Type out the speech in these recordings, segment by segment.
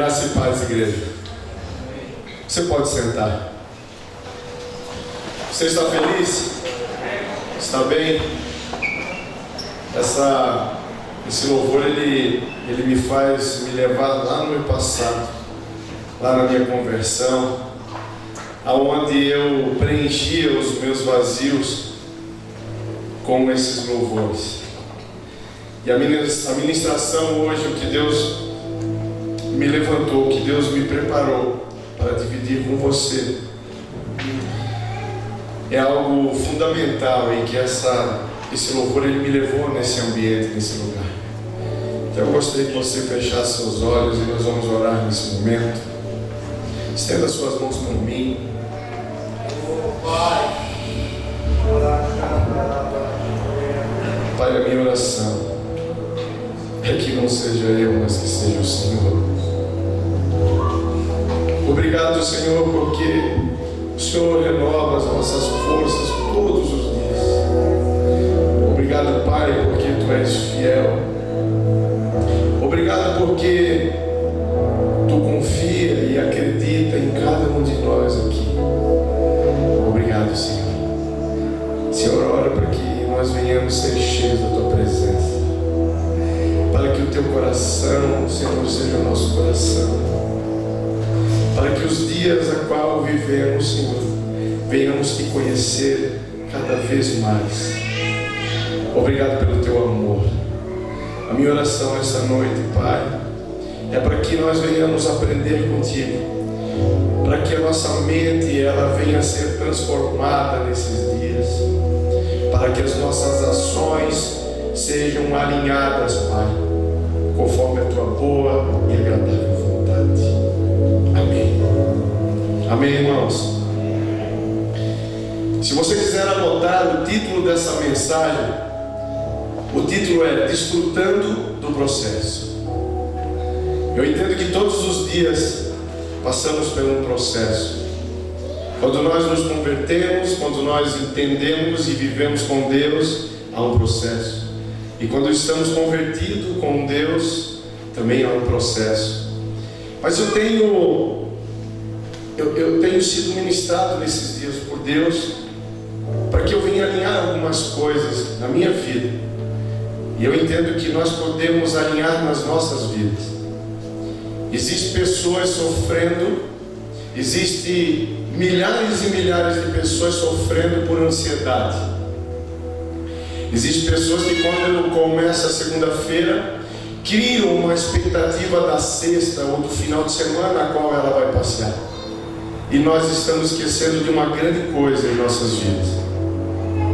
Graça e paz, igreja. Você pode sentar. Você está feliz? Está bem? Esse louvor, ele me faz me levar lá no meu passado, lá na minha conversão, aonde eu preenchia os meus vazios com esses louvores. E a ministração hoje, o que Deus me levantou, o que Deus me preparou para dividir com você, é algo fundamental em que esse louvor ele me levou nesse ambiente, nesse lugar. Então eu gostaria que você fechasse seus olhos e nós vamos orar nesse momento. Estenda suas mãos por mim. Pai, a minha oração é que não seja eu, mas que seja o Senhor. Obrigado, Senhor, porque o Senhor renova as nossas forças todos os dias. Obrigado, Pai, porque Tu és fiel. Obrigado porque Tu confia e acredita em cada um de nós aqui. Obrigado, Senhor. Senhor, ora para que nós venhamos ser cheios da Tua presença, para que o Teu coração, Senhor, seja o nosso coração, para que os dias a qual vivemos, Senhor, venhamos Te conhecer cada vez mais. Obrigado pelo Teu amor. A minha oração esta noite, Pai, é para que nós venhamos aprender contigo, para que a nossa mente ela venha a ser transformada nesses dias, para que as nossas ações sejam alinhadas, Pai, conforme a Tua boa e agradável vontade. Amém. Amém, irmãos. Se você quiser anotar o título dessa mensagem, o título é Desfrutando do Processo. Eu entendo que todos os dias passamos por um processo. Quando nós nos convertemos, quando nós entendemos e vivemos com Deus, há um processo. E quando estamos convertidos com Deus, também há um processo. Mas eu tenho sido ministrado nesses dias por Deus para que eu venha alinhar algumas coisas na minha vida. E eu entendo que nós podemos alinhar nas nossas vidas. Existem pessoas sofrendo, existem milhares e milhares de pessoas sofrendo por ansiedade. Existem pessoas que quando começa a segunda-feira, criam uma expectativa da sexta ou do final de semana a qual ela vai passear. E nós estamos esquecendo de uma grande coisa em nossas vidas: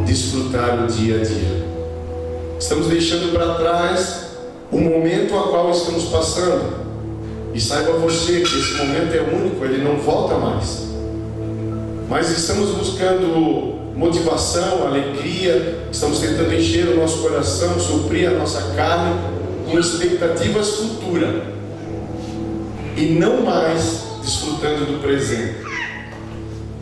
desfrutar o dia a dia. Estamos deixando para trás o momento a qual estamos passando. E saiba você que esse momento é único, ele não volta mais. Mas estamos buscando motivação, alegria, estamos tentando encher o nosso coração, suprir a nossa carne com expectativas futuras e não mais desfrutando do presente.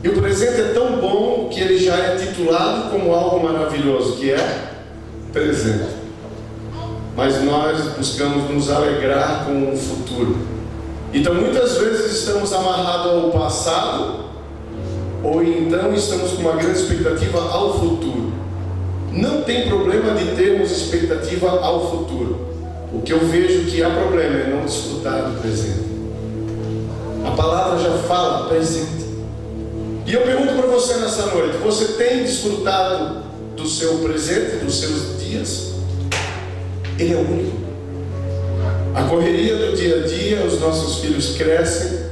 E o presente é tão bom que ele já é titulado como algo maravilhoso, que é presente. Mas nós buscamos nos alegrar com o futuro. Então muitas vezes estamos amarrados ao passado, ou então estamos com uma grande expectativa ao futuro. Não tem problema de termos expectativa ao futuro. O que eu vejo que há problema é não desfrutar do presente. A palavra já fala presente. E eu pergunto para você nessa noite: você tem desfrutado do seu presente, dos seus dias? Ele é único. A correria do dia a dia, os nossos filhos crescem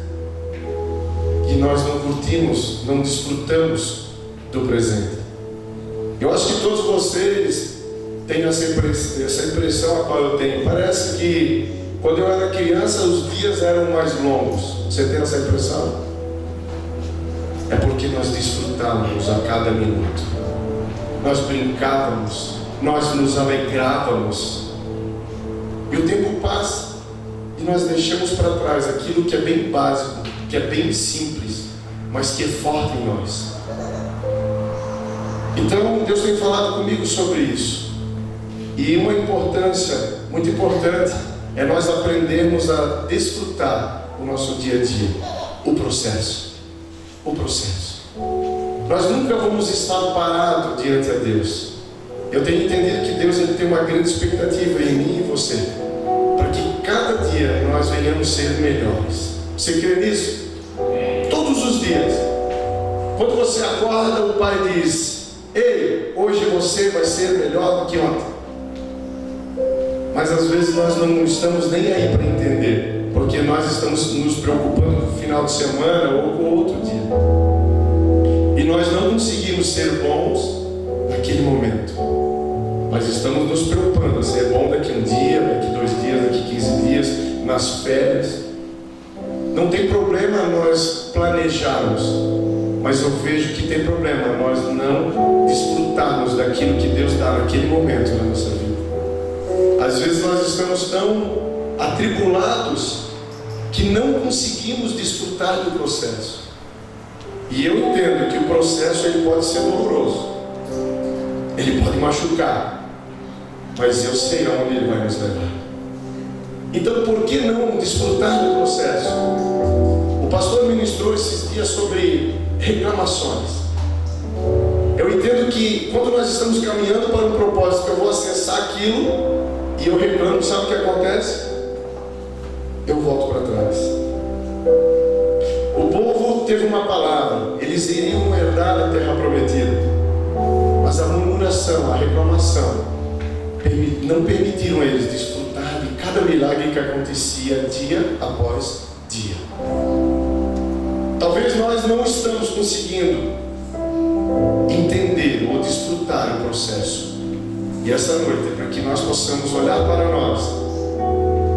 e nós não curtimos, não desfrutamos do presente. Eu acho que todos vocês têm essa impressão a qual eu tenho. Parece que quando eu era criança os dias eram mais longos. Você tem essa impressão? É porque nós desfrutávamos a cada minuto. Nós brincávamos, nós nos alegrávamos. E o tempo passa e nós deixamos para trás aquilo que é bem básico, que é bem simples, mas que é forte em nós. Então Deus tem falado comigo sobre isso. E uma importância muito importante é nós aprendermos a desfrutar o nosso dia a dia? O processo. O processo. Nós nunca vamos estar parados diante de Deus. Eu tenho entendido que Deus ele tem uma grande expectativa em mim e você, para que cada dia nós venhamos ser melhores. Você crê nisso? Todos os dias. Quando você acorda, o Pai diz: ei, hoje você vai ser melhor do que ontem. Mas às vezes nós não estamos nem aí para entender, porque nós estamos nos preocupando com o final de semana ou com outro dia. E nós não conseguimos ser bons naquele momento. Nós estamos nos preocupando em ser bom daqui um dia, daqui 2 dias, daqui 15 dias, nas férias. Não tem problema nós planejarmos, mas eu vejo que tem problema nós não desfrutarmos daquilo que Deus dá naquele momento na nossa vida. Às vezes nós estamos tão atribulados que não conseguimos desfrutar do processo. E eu entendo que o processo ele pode ser doloroso, ele pode machucar, mas eu sei aonde ele vai nos levar. Então por que não desfrutar do processo? O pastor ministrou esses dias sobre reclamações. Eu entendo que quando nós estamos caminhando para um propósito, que eu vou acessar aquilo e eu reclamo, sabe o que acontece? Eu volto para trás. O povo teve uma palavra, eles iriam herdar a terra prometida, mas a murmuração, a reclamação não permitiram eles desfrutar de cada milagre que acontecia dia após dia. Talvez nós não estamos conseguindo entender ou desfrutar o processo. E essa noite é para que nós possamos olhar para nós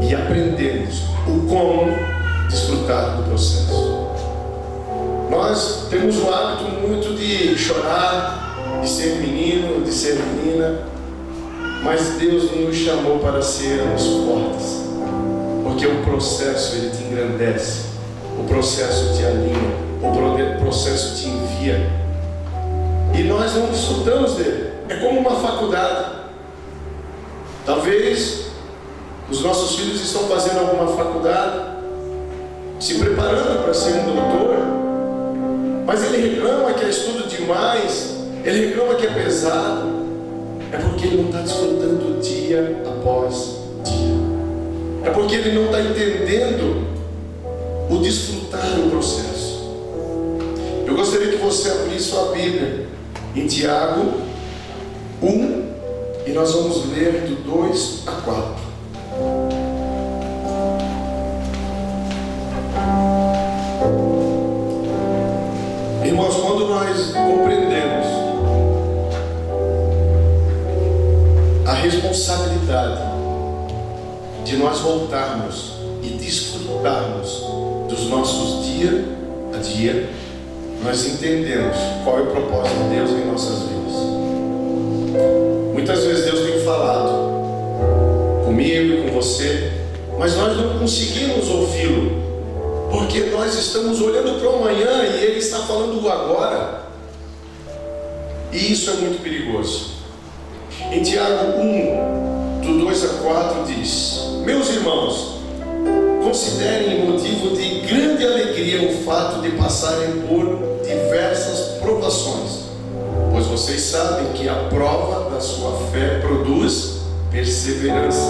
e aprendermos o como desfrutar do processo. Nós temos o hábito muito de chorar, de ser menino, de ser menina, mas Deus nos chamou para sermos fortes, porque o processo ele te engrandece, o processo te alinha, o processo te envia, e nós não desfrutamos dele. É como uma faculdade. Talvez os nossos filhos estão fazendo alguma faculdade, se preparando para ser um doutor, mas ele reclama que é estudo demais, ele reclama que é pesado. É porque ele não está desfrutando dia após dia. É porque ele não está entendendo o desfrutar do processo. Eu gostaria que você abrisse sua Bíblia em Tiago 1, e nós vamos ler do 2 a 4. Irmãos, quando nós compreendemos a responsabilidade de nós voltarmos e desfrutarmos dos nossos dia a dia, nós entendemos qual é o propósito de Deus em nossas vidas. Muitas vezes Deus tem falado comigo e com você, mas nós não conseguimos ouvi-lo, porque nós estamos olhando para o amanhã e Ele está falando do agora, e isso é muito perigoso. Em Tiago 1, do 2 a 4 diz: meus irmãos, considerem motivo de grande alegria o fato de passarem por diversas provações, pois vocês sabem que a prova da sua fé produz perseverança,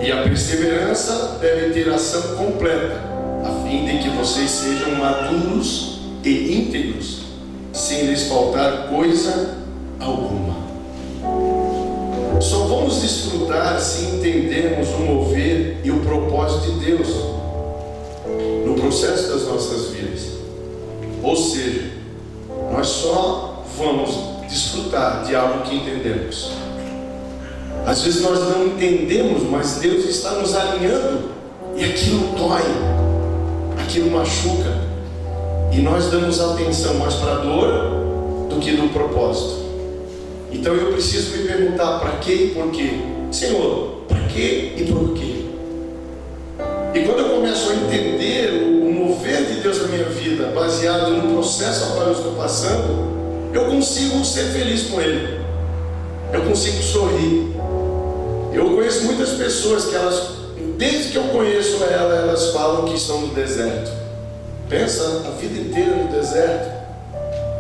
e a perseverança deve ter ação completa, a fim de que vocês sejam maduros e íntegros, sem lhes faltar coisa alguma. Só vamos desfrutar se entendermos o mover e o propósito de Deus no processo das nossas vidas. Ou seja, nós só vamos desfrutar de algo que entendemos. Às vezes nós não entendemos, mas Deus está nos alinhando e aquilo dói, aquilo machuca, e nós damos atenção mais para a dor do que no propósito. Então eu preciso me perguntar: para quê e por quê? Senhor, para quê e por quê? E quando eu começo a entender o mover de Deus na minha vida, baseado no processo ao qual eu estou passando, eu consigo ser feliz com Ele, eu consigo sorrir. Eu conheço muitas pessoas que elas desde que eu conheço ela, elas falam que estão no deserto. Pensa, a vida inteira no deserto.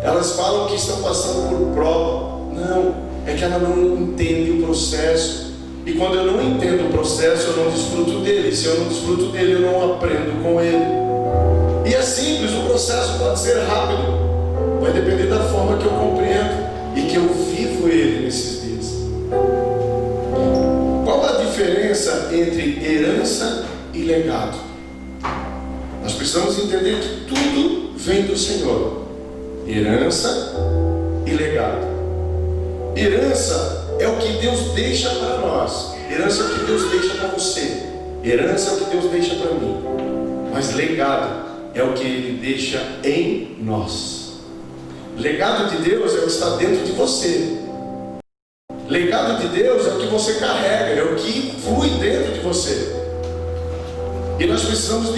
Elas falam que estão passando por prova. Não, é que ela não entende o processo. E quando eu não entendo o processo, eu não desfruto dele. Se eu não desfruto dele, eu não aprendo com ele. E é simples, o processo pode ser rápido. Vai depender da forma que eu compreendo e que eu vivo ele nesses dias. Qual a diferença entre herança e legado? Nós precisamos entender que tudo vem do Senhor. Herança e legado. Herança é o que Deus deixa para nós. Herança é o que Deus deixa para você. Herança é o que Deus deixa para mim. Mas legado é o que Ele deixa em nós. Legado de Deus é o que está dentro de você. Legado de Deus é o que você carrega, é o que flui dentro de você. E nós precisamos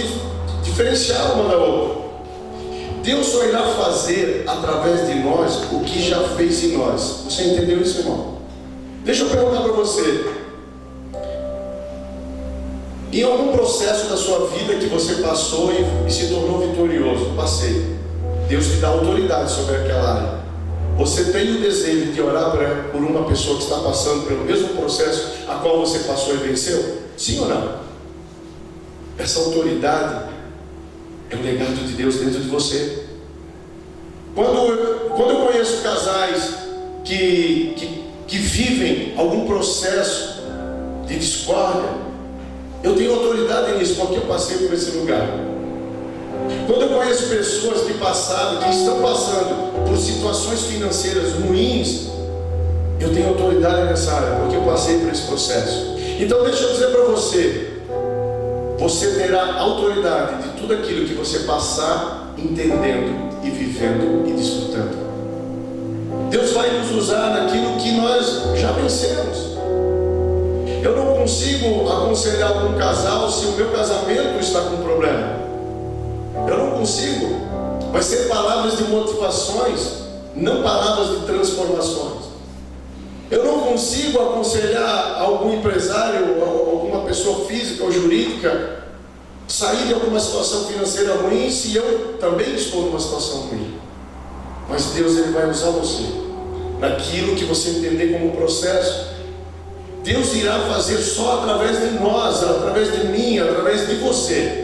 diferenciar uma da outra. Deus só irá fazer através de nós o que já fez em nós. Você entendeu isso, irmão? Deixa eu perguntar para você. Em algum processo da sua vida que você passou e se tornou vitorioso, passei. Deus te dá autoridade sobre aquela área. Você tem o desejo de orar por uma pessoa que está passando pelo mesmo processo a qual você passou e venceu? Sim ou não? Essa autoridade é o legado de Deus dentro de você. Quando eu conheço casais que vivem algum processo de discórdia, eu tenho autoridade nisso, porque eu passei por esse lugar. Quando eu conheço pessoas que passaram, que estão passando por situações financeiras ruins, eu tenho autoridade nessa área, porque eu passei por esse processo. Então deixa eu dizer para você, você terá autoridade de tudo aquilo que você passar entendendo e vivendo e desfrutando. Deus vai nos usar naquilo que nós já vencemos. Eu não consigo aconselhar algum casal se o meu casamento está com problema. Eu não consigo. Vai ser palavras de motivações, não palavras de transformações. Eu não consigo aconselhar algum empresário, alguma pessoa física ou jurídica sair de alguma situação financeira ruim se eu também estou numa situação ruim. Mas Deus, Ele vai usar você naquilo que você entender como processo. Deus irá fazer só através de nós, através de mim, através de você.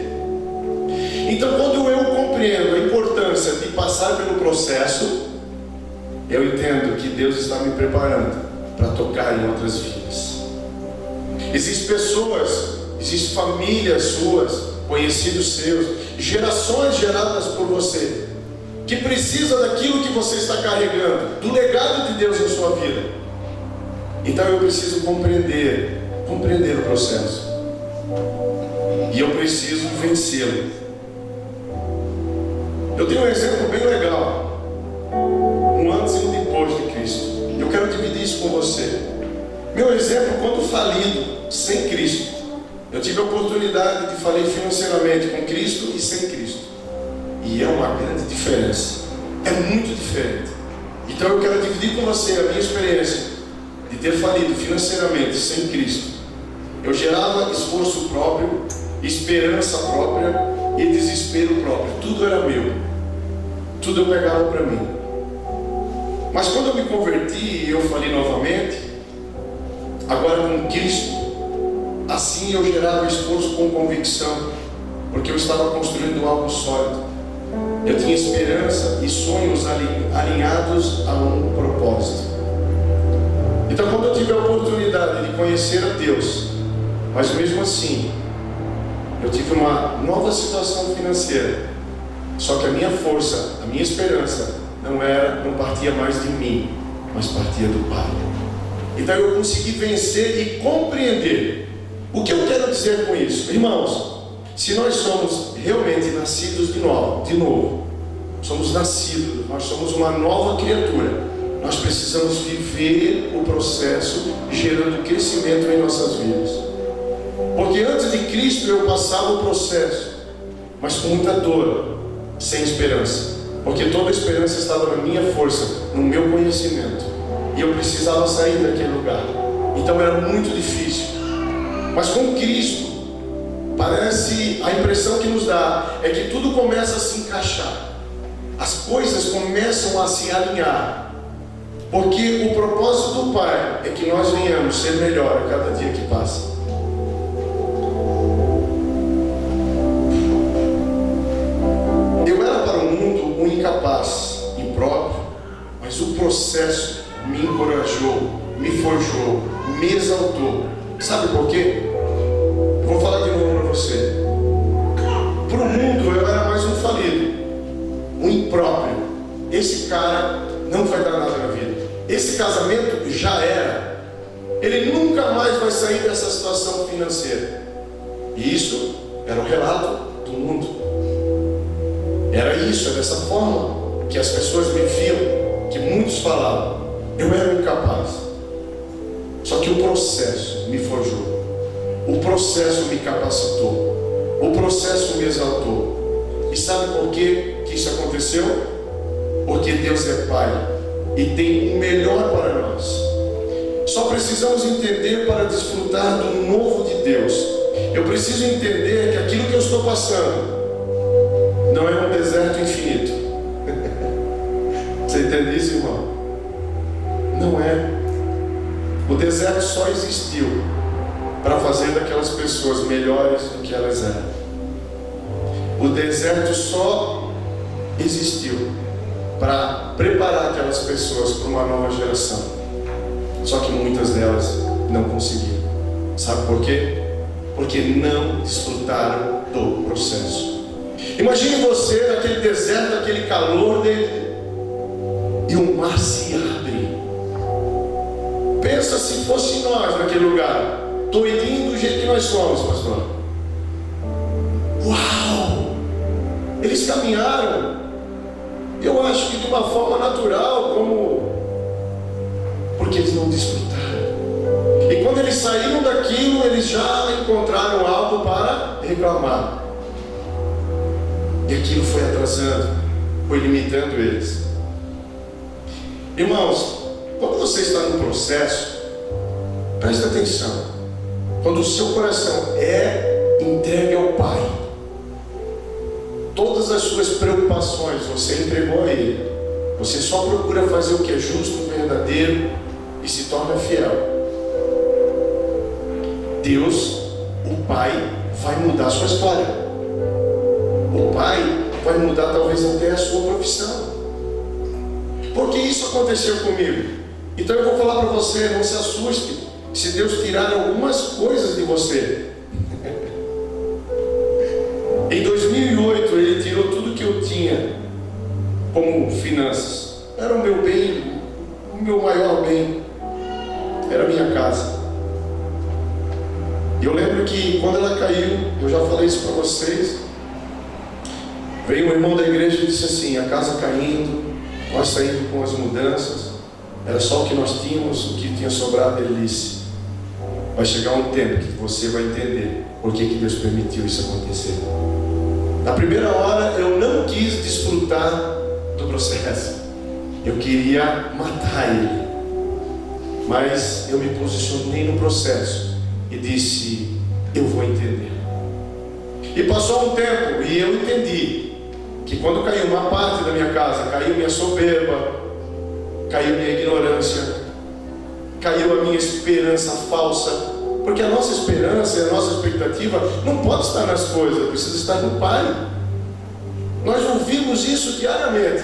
Então, quando eu compreendo a importância de passar pelo processo, eu entendo que Deus está me preparando para tocar em outras vidas. Existem pessoas, existem famílias suas, conhecidos seus, gerações geradas por você, que precisa daquilo que você está carregando, do legado de Deus na sua vida. Então eu preciso compreender o processo, e eu preciso vencê-lo. Eu tenho um exemplo bem legal, um antes e um depois de Cristo. Eu quero dividir isso com você. Meu exemplo, quando falido, sem Cristo. Eu tive a oportunidade de falir financeiramente com Cristo e sem Cristo. E é uma grande diferença. É muito diferente. Então eu quero dividir com você a minha experiência de ter falido financeiramente sem Cristo. Eu gerava esforço próprio, esperança própria e desespero próprio. Tudo era meu. Tudo eu pegava para mim. Mas quando eu me converti e eu falei novamente, agora com Cristo, assim eu gerava esforço com convicção, porque eu estava construindo algo sólido. Eu tinha esperança e sonhos alinhados a um propósito. Então, quando eu tive a oportunidade de conhecer a Deus, mas mesmo assim, eu tive uma nova situação financeira. Só que a minha força, a minha esperança, não partia mais de mim, mas partia do Pai. Então eu consegui vencer e compreender. O que eu quero dizer com isso? Irmãos, se nós somos realmente nascidos de novo, somos nascidos, nós somos uma nova criatura, nós precisamos viver o processo gerando crescimento em nossas vidas. Porque antes de Cristo eu passava o processo, mas com muita dor, sem esperança, porque toda a esperança estava na minha força, no meu conhecimento, e eu precisava sair daquele lugar. Então era muito difícil. Mas com Cristo parece, a impressão que nos dá é que tudo começa a se encaixar, as coisas começam a se alinhar, porque o propósito do Pai é que nós venhamos ser melhor a cada dia que passa. Eu era para o mundo um incapaz, impróprio, mas o processo me encorajou, me forjou, me exaltou. Sabe por quê? Vou falar de novo para você. Para o mundo eu era mais um falido, um impróprio. Esse cara não vai dar nada na vida. Esse casamento já era. Ele nunca mais vai sair dessa situação financeira. E isso era o relato do mundo. Era isso, é dessa forma que as pessoas me viam, que muitos falavam. Eu era incapaz. Só que o processo me forjou. O processo me capacitou. O processo me exaltou. E sabe por que isso aconteceu? Porque Deus é Pai e tem o melhor para nós. Só precisamos entender para desfrutar do novo de Deus. Eu preciso entender que aquilo que eu estou passando não é um deserto infinito. Você entende isso, irmão? Não é. O deserto só existiu para fazer daquelas pessoas melhores do que elas eram. O deserto só existiu para preparar aquelas pessoas para uma nova geração. Só que muitas delas não conseguiram. Sabe por quê? Porque não desfrutaram do processo. Imagine você naquele deserto, naquele calor dele, e o mar se abre. Pensa se fosse nós naquele lugar, doidinho do jeito que nós somos, pastor. Uau! Eles caminharam, eu acho que de uma forma natural, porque eles não desfrutaram. E quando eles saíram daquilo, eles já encontraram algo para reclamar. E aquilo foi atrasando, foi limitando eles. Irmãos, quando você está no processo, preste atenção. Quando o seu coração é entregue ao Pai, todas as suas preocupações você entregou a Ele. Você só procura fazer o que é justo, verdadeiro e se torna fiel. Deus, o Pai, vai mudar a sua história. O Pai vai mudar talvez até a sua profissão. Porque isso aconteceu comigo. Então eu vou falar para você, não se assuste se Deus tirar algumas coisas de você. Em 2008 Ele tirou tudo que eu tinha como finanças. Era o meu bem, o meu maior bem. Era a minha casa. E eu lembro que quando ela caiu, eu já falei isso para vocês, veio um irmão da igreja e disse assim: a casa caindo, nós saímos com as mudanças, era só o que nós tínhamos, o que tinha sobrado. Ele disse: vai chegar um tempo que você vai entender por que Deus permitiu isso acontecer. Na primeira hora eu não quis desfrutar do processo, eu queria matar ele, mas eu me posicionei no processo e disse: eu vou entender. E passou um tempo e eu entendi que quando caiu uma parte da minha casa, caiu minha soberba, caiu minha ignorância, caiu a minha esperança falsa. Porque a nossa esperança e a nossa expectativa não pode estar nas coisas, precisa estar no Pai. Nós ouvimos isso diariamente,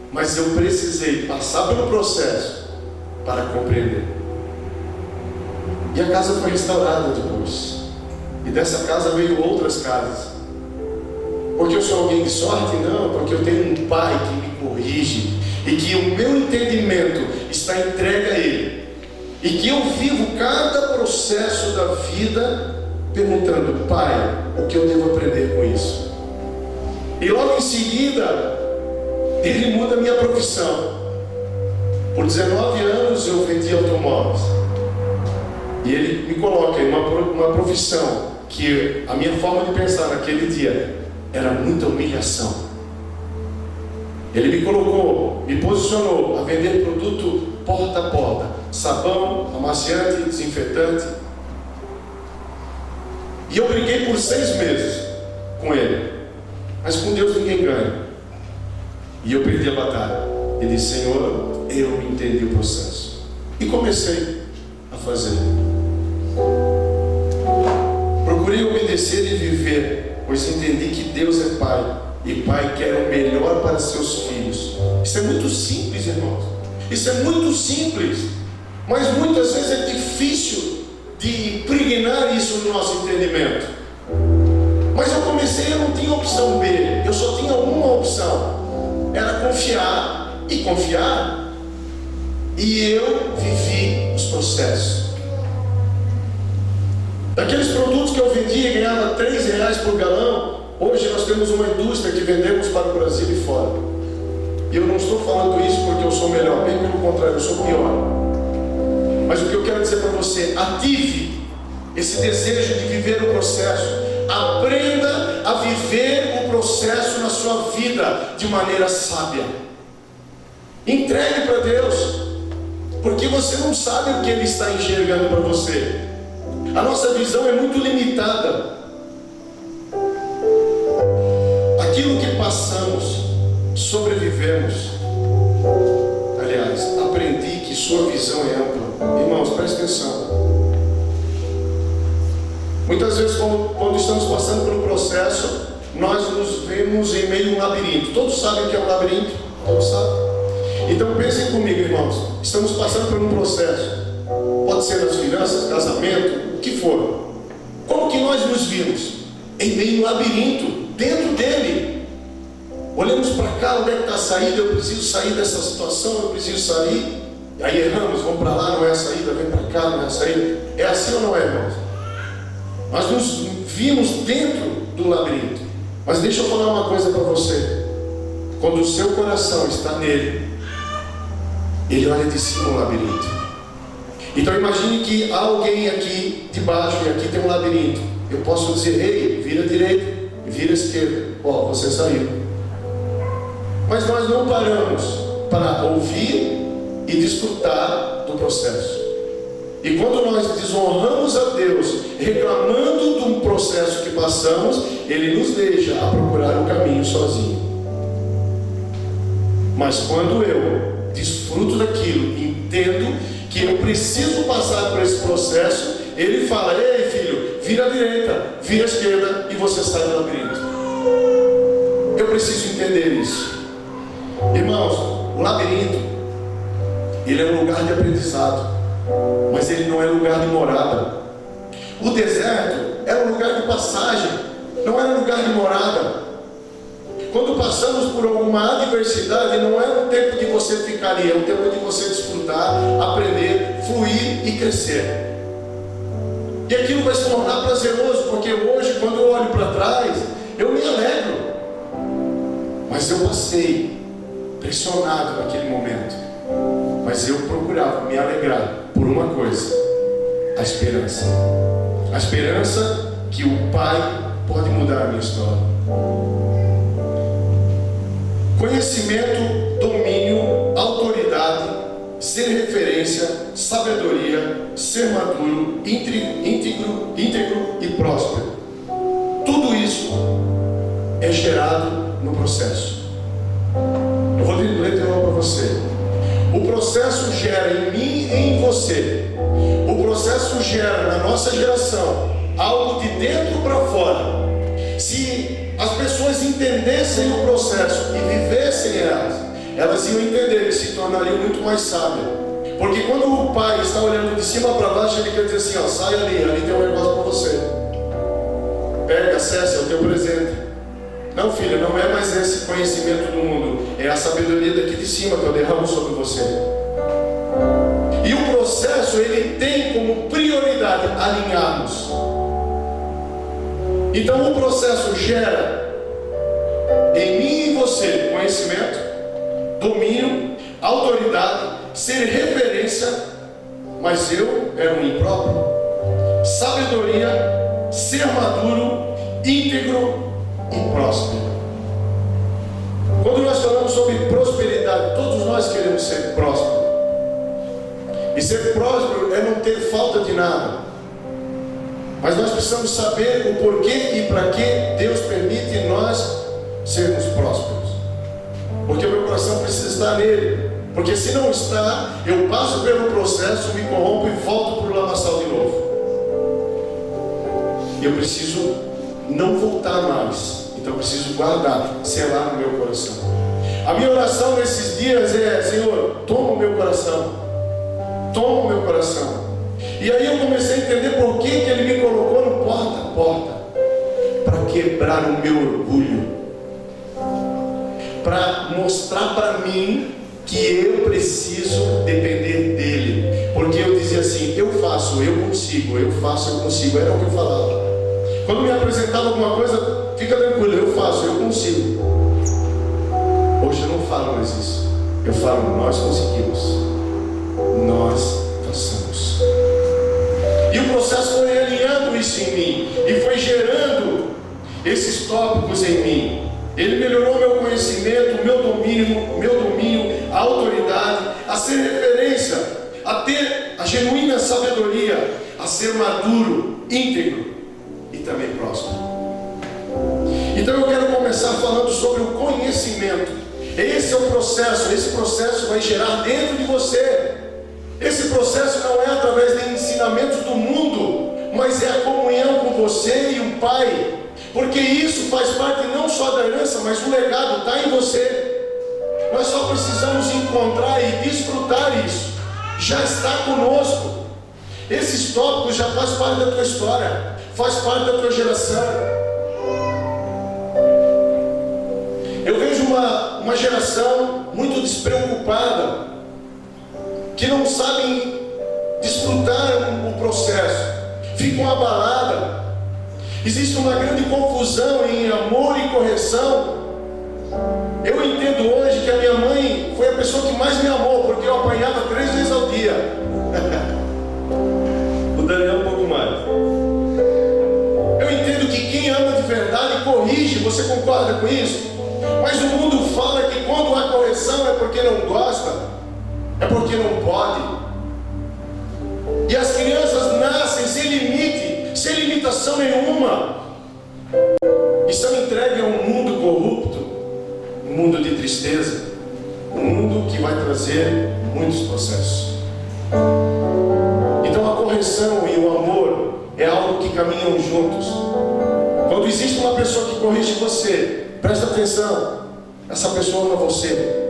mas eu precisei passar pelo processo para compreender. E a casa foi restaurada depois. E dessa casa veio outras casas. Porque eu sou alguém de sorte? Não, porque eu tenho um Pai que me corrige e que o meu entendimento está entregue a Ele. E que eu vivo cada processo da vida perguntando: Pai, o que eu devo aprender com isso? E logo em seguida, Ele muda a minha profissão. Por 19 anos eu vendi automóveis. E Ele me coloca em uma profissão que a minha forma de pensar naquele dia era muita humilhação. Ele me colocou, me posicionou a vender produto porta a porta, sabão, amaciante, desinfetante. E eu briguei por 6 meses com ele. Mas com Deus ninguém ganha. E eu perdi a batalha. E disse: Senhor, eu entendi o processo. E comecei a fazer. Procurei obedecer e viver, pois entendi que Deus é Pai. E Pai quer o melhor para seus filhos. Isso é muito simples, irmãos. Isso é muito simples. Mas muitas vezes é difícil de impregnar isso no nosso entendimento. Mas eu comecei, eu não tinha opção B. Eu só tinha uma opção. Era confiar e confiar. E eu vivi os processos. Daqueles produtos que eu vendia e ganhava R$3 por galão, hoje nós temos uma indústria que vendemos para o Brasil e fora. E eu não estou falando isso porque eu sou melhor, bem pelo contrário, eu sou pior. Mas o que eu quero dizer para você: ative esse desejo de viver o processo. Aprenda a viver o processo na sua vida de maneira sábia. Entregue para Deus, porque você não sabe o que Ele está enxergando para você. A nossa visão é muito limitada. Aquilo que passamos, sobrevivemos. Aliás, aprendi que sua visão é ampla. Irmãos, preste atenção. Muitas vezes, quando estamos passando pelo processo, nós nos vemos em meio a um labirinto. Todos sabem o que é um labirinto? Todos sabem? Então pensem comigo, irmãos. Estamos passando por um processo. Pode ser nas finanças, casamento, o que for. Como que nós nos vimos? Em meio a um labirinto, dentro dele. Olhamos para cá, onde é que está a saída? Eu preciso sair dessa situação, eu preciso sair. Aí erramos, vamos para lá, não é a saída, vem para cá, não é a saída. É assim ou não é, irmãos? Nós nos vimos dentro do labirinto. Mas deixa eu falar uma coisa para você. Quando o seu coração está nele, ele olha de cima o labirinto. Então imagine que há alguém aqui de baixo e aqui tem um labirinto. Eu posso dizer: ei, vira direita, vira esquerda. Ó, você saiu. Mas nós não paramos para ouvir e desfrutar do processo. E quando nós desonramos a Deus, reclamando de um processo que passamos, Ele nos deixa a procurar o caminho sozinho. Mas quando eu desfruto daquilo, entendo que eu preciso passar por esse processo, Ele fala: ei filho, vira à direita, vira à esquerda, e você sai do labirinto. Eu preciso entender isso. Irmãos, o labirinto, ele é um lugar de aprendizado, mas ele não é lugar de morada. O deserto era um lugar de passagem, não era lugar de morada. Quando passamos por alguma adversidade, não é um tempo de você ficar ali, é um tempo de você desfrutar, aprender, fluir e crescer. E aquilo vai se tornar prazeroso, porque hoje, quando eu olho para trás, eu me alegro. Mas eu passei pressionado naquele momento. Mas eu procurava me alegrar por uma coisa: a esperança. A esperança que o Pai pode mudar a minha história. Conhecimento, domínio, autoridade, ser referência, sabedoria, ser maduro, íntegro e próspero. Tudo isso é gerado no processo. Eu vou ler de novo para você. O processo gera em mim e em você. O processo gera na nossa geração algo de dentro para fora. Se as pessoas entendessem o processo e vivessem elas iam entender e se tornariam muito mais sábias. Porque quando o pai está olhando de cima para baixo, ele quer dizer assim: ó, sai ali tem um negócio para você. Pega, acessa, é o teu presente. Não, filha, não é mais esse conhecimento do mundo, é a sabedoria daqui de cima que eu derramo sobre você. E o processo, ele tem como prioridade alinharmos. Então o processo gera em mim e em você conhecimento, domínio, autoridade, ser referência, mas eu era um impróprio. Sabedoria, ser maduro, íntegro e próspero. Quando nós falamos sobre prosperidade, todos nós queremos ser prósperos. E ser próspero é não ter falta de nada. Mas nós precisamos saber o porquê e para que Deus permite nós sermos prósperos. Porque o meu coração precisa estar nele. Porque se não está, eu passo pelo processo, me corrompo e volto para o lamaçal de novo. E eu preciso não voltar mais. Então eu preciso guardar, selar no meu coração. A minha oração nesses dias é: Senhor, toma o meu coração. Toma o meu coração. E aí eu comecei a entender por que Ele me colocou no porta-a-porta. Para quebrar o meu orgulho. Para mostrar para mim que eu preciso depender dEle. Porque eu dizia assim: eu faço, eu consigo, eu faço, eu consigo. Era o que eu falava. Quando me apresentava alguma coisa, fica tranquilo, eu faço, eu consigo. Hoje eu não falo mais isso. Eu falo: nós conseguimos. Nós façamos. E o processo foi alinhando isso em mim. E foi gerando esses tópicos em mim. Ele melhorou meu conhecimento, meu domínio, a autoridade, a ser referência, a ter a genuína sabedoria, a ser maduro, íntegro e também próspero. Então eu quero começar falando sobre o conhecimento. Esse é o processo, esse processo vai gerar dentro de você. Esse processo não é através de ensinamentos do mundo, mas é a comunhão com você e o Pai. Porque isso faz parte não só da herança, mas o legado está em você. Nós só precisamos encontrar e desfrutar isso. Já está conosco. Esses tópicos já faz parte da tua história, faz parte da tua geração. Eu vejo uma geração muito despreocupada, que não sabem desfrutar o processo, ficam abaladas. Existe uma grande confusão em amor e correção. Eu entendo hoje que a minha mãe foi a pessoa que mais me amou, porque eu apanhava 3 vezes ao dia. O Daniel um pouco mais. Eu entendo que quem ama de verdade corrige, você concorda com isso? Mas o mundo fala que quando há correção é porque não gosta, é porque não pode. E as crianças nascem sem limite, sem limitação nenhuma, e são entregues a um mundo corrupto, um mundo de tristeza, um mundo que vai trazer muitos processos. Então a correção e o amor é algo que caminham juntos. Quando existe uma pessoa que corrige você, presta atenção, essa pessoa ama você.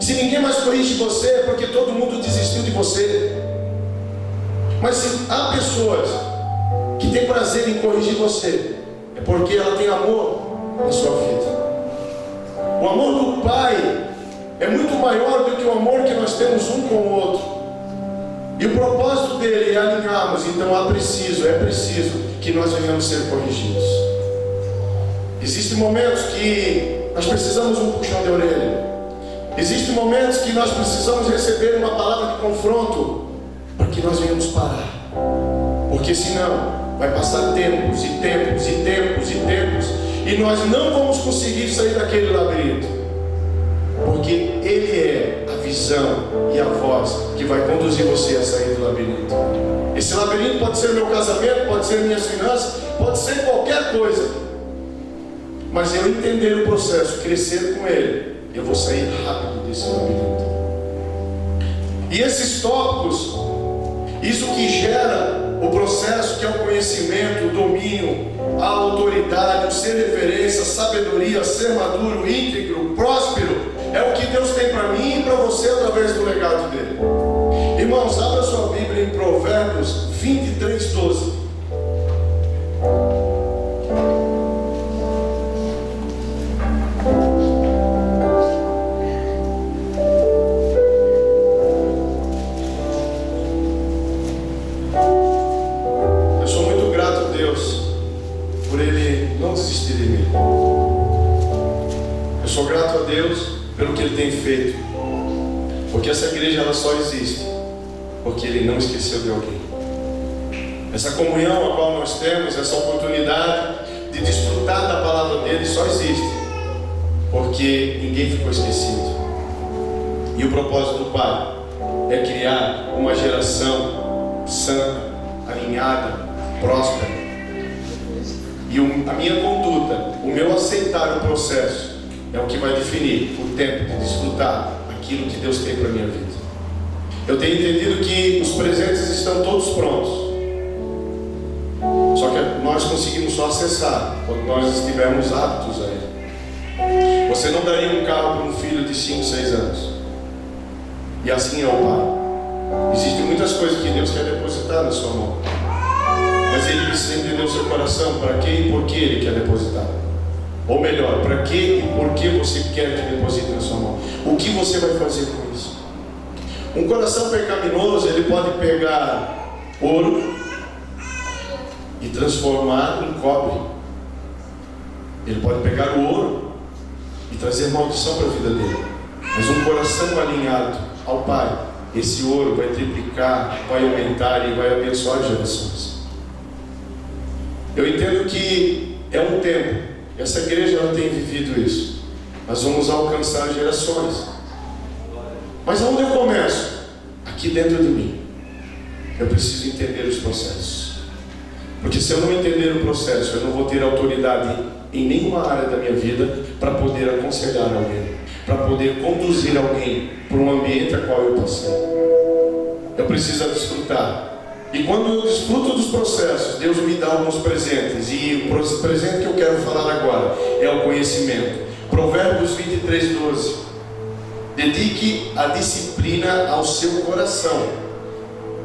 Se ninguém mais corrige você, é porque todo mundo desistiu de você. Mas se há pessoas que têm prazer em corrigir você, é porque ela tem amor na sua vida. O amor do Pai é muito maior do que o amor que nós temos um com o outro. E o propósito dele é alinharmos. Então é preciso que nós venhamos ser corrigidos. Existem momentos que nós precisamos um puxão de orelha. Existem momentos que nós precisamos receber uma palavra de confronto, para que nós venhamos parar. Porque senão vai passar tempos e tempos e tempos e tempos, e nós não vamos conseguir sair daquele labirinto. Porque Ele é a visão e a voz que vai conduzir você a sair do labirinto. Esse labirinto pode ser meu casamento, pode ser minhas finanças, pode ser qualquer coisa. Mas eu entender o processo, crescer com Ele, eu vou sair rápido desse labirinto. E esses tópicos, isso que gera o processo, que é o conhecimento, o domínio, a autoridade, o ser referência, a sabedoria, ser maduro, íntegro, próspero, é o que Deus tem para mim e para você através do legado dele. Irmãos, abra sua Bíblia em Provérbios 23:12. Pelo que Ele tem feito, porque essa igreja ela só existe porque Ele não esqueceu de alguém. Essa comunhão a qual nós temos, essa oportunidade de desfrutar da palavra dele só existe porque ninguém ficou esquecido. E o propósito do Pai é criar uma geração santa, alinhada alinhada, próspera. E a minha conduta, o meu aceitar o processo, é o que vai definir o tempo de desfrutar aquilo que Deus tem para a minha vida. Eu tenho entendido que os presentes estão todos prontos. Só que nós conseguimos só acessar quando nós estivermos aptos a ele. Você não daria um carro para um filho de 5, 6 anos. E assim é o Pai. Existem muitas coisas que Deus quer depositar na sua mão. Mas Ele precisa entender o seu coração, para que e por que Ele quer depositar. Ou melhor, para que e por que você quer que deposite na sua mão. O que você vai fazer com isso? Um coração pecaminoso, ele pode pegar ouro e transformar em cobre. Ele pode pegar o ouro e trazer maldição para a vida dele. Mas um coração alinhado ao Pai, esse ouro vai triplicar, vai aumentar e vai abençoar gerações. Eu entendo que é um tempo, essa igreja não tem vivido isso. Nós vamos alcançar gerações. Mas aonde eu começo? Aqui dentro de mim. Eu preciso entender os processos. Porque se eu não entender o processo, eu não vou ter autoridade em nenhuma área da minha vida para poder aconselhar alguém, para poder conduzir alguém para um ambiente a qual eu passei. Eu preciso desfrutar. E quando eu desfruto dos processos, Deus me dá alguns presentes. E o presente que eu quero falar agora é o conhecimento. Provérbios 23, 12. Dedique a disciplina ao seu coração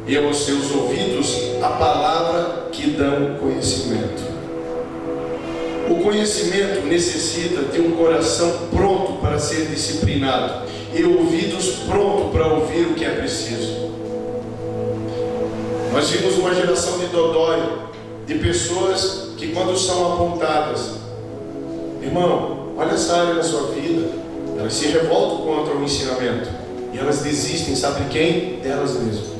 e aos seus ouvidos a palavra que dão conhecimento. O conhecimento necessita de um coração pronto para ser disciplinado e ouvidos prontos para ouvir o que é preciso. Nós vimos uma geração de dodói, de pessoas que quando são apontadas, irmão, olha essa área da sua vida, elas se revoltam contra o ensinamento e elas desistem, sabe quem? Delas mesmas.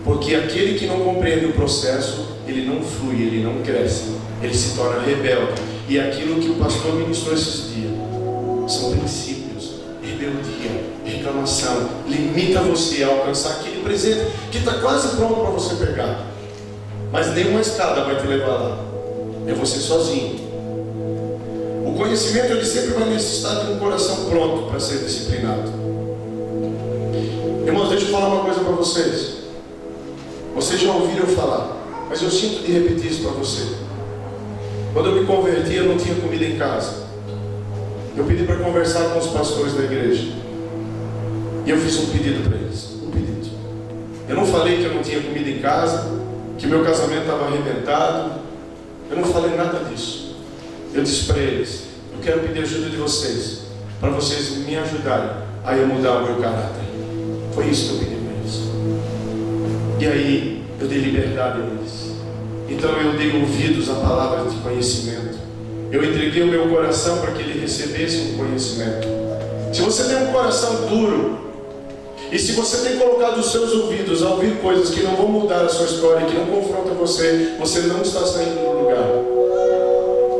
Porque aquele que não compreende o processo, ele não flui, ele não cresce, ele se torna rebelde. E aquilo que o pastor ministrou esses dias são princípios, rebeldia, reclamação, limita você a alcançar aquele presente que está quase pronto para você pegar. Mas nenhuma escada vai te levar lá, é você sozinho. O conhecimento ele sempre vai necessitar de um coração pronto para ser disciplinado. Irmãos, deixa eu falar uma coisa para vocês. Vocês já ouviram falar, mas eu sinto de repetir isso para você. Quando eu me converti, eu não tinha comida em casa. Eu pedi para conversar com os pastores da igreja. E eu fiz um pedido para eles. Um pedido. Eu não falei que eu não tinha comida em casa, que meu casamento estava arrebentado. Eu não falei nada disso. Eu disse para eles: eu quero pedir ajuda de vocês, para vocês me ajudarem a eu mudar o meu caráter. Foi isso que eu pedi para eles. E aí eu dei liberdade a eles. Então eu dei ouvidos à palavra de conhecimento. Eu entreguei o meu coração para que ele recebesse um conhecimento. Se você tem um coração duro, e se você tem colocado os seus ouvidos a ouvir coisas que não vão mudar a sua história, que não confrontam você, você não está saindo do lugar.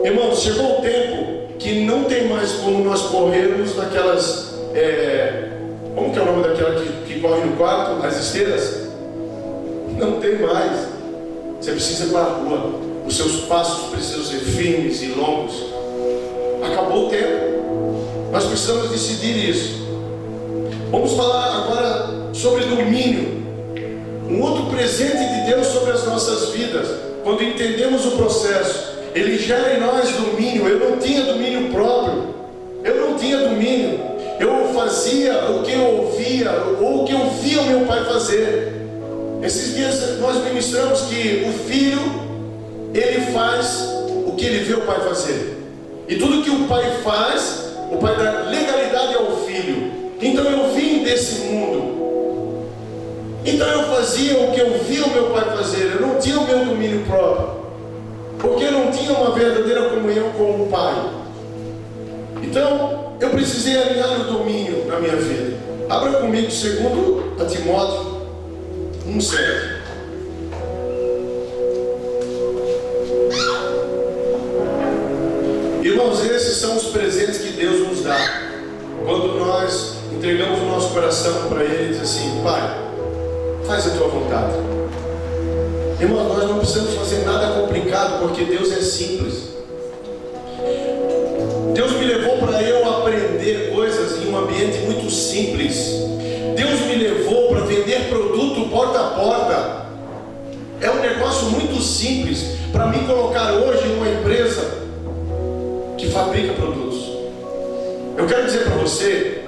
Irmãos, chegou o tempo que não tem mais como nós corrermos naquelas... como que é o nome daquela que corre no quarto? As esteiras? Não tem mais. Você precisa ir para a rua. Os seus passos precisam ser firmes e longos. Acabou o tempo. Nós precisamos decidir isso. Vamos falar agora sobre domínio. Um outro presente de Deus sobre as nossas vidas. Quando entendemos o processo, Ele gera em nós domínio. Eu não tinha domínio próprio. Eu não tinha domínio. Eu fazia o que eu ouvia, ou o que eu via o meu pai fazer. Esses dias nós ministramos que o filho, ele faz o que ele vê o pai fazer. E tudo que o pai faz, o pai dá legalidade ao filho. Então eu vim desse mundo. Então eu fazia o que eu via o meu pai fazer. Eu não tinha o meu domínio próprio, porque eu não tinha uma verdadeira comunhão com o pai. Então eu precisei alinhar o domínio na minha vida. Abra comigo 2 Timóteo 1,7. Irmãos, esses são os presentes que Deus nos dá. Quando nós entregamos o nosso coração para Ele e diz assim: Pai, faz a tua vontade. Irmãos, nós não precisamos fazer nada complicado, porque Deus é simples. Deus me levou para eu aprender coisas em um ambiente muito simples. Deus me levou para vender produto porta a porta. É um negócio muito simples para me colocar hoje em uma empresa que fabrica produtos. Eu quero dizer para você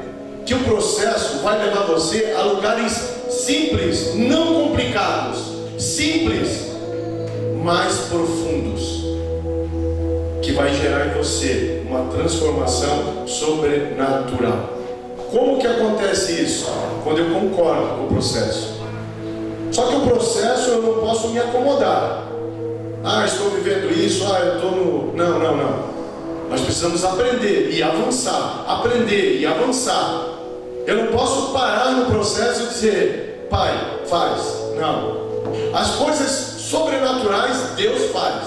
que o processo vai levar você a lugares simples, não complicados, simples, mas profundos, que vai gerar em você uma transformação sobrenatural. Como que acontece isso? Quando eu concordo com o processo. Só que o processo eu não posso me acomodar. Estou vivendo isso, eu estou no... Não. Nós precisamos aprender e avançar. Aprender e avançar. Eu não posso parar no processo e dizer, Pai, faz. Não. As coisas sobrenaturais Deus faz.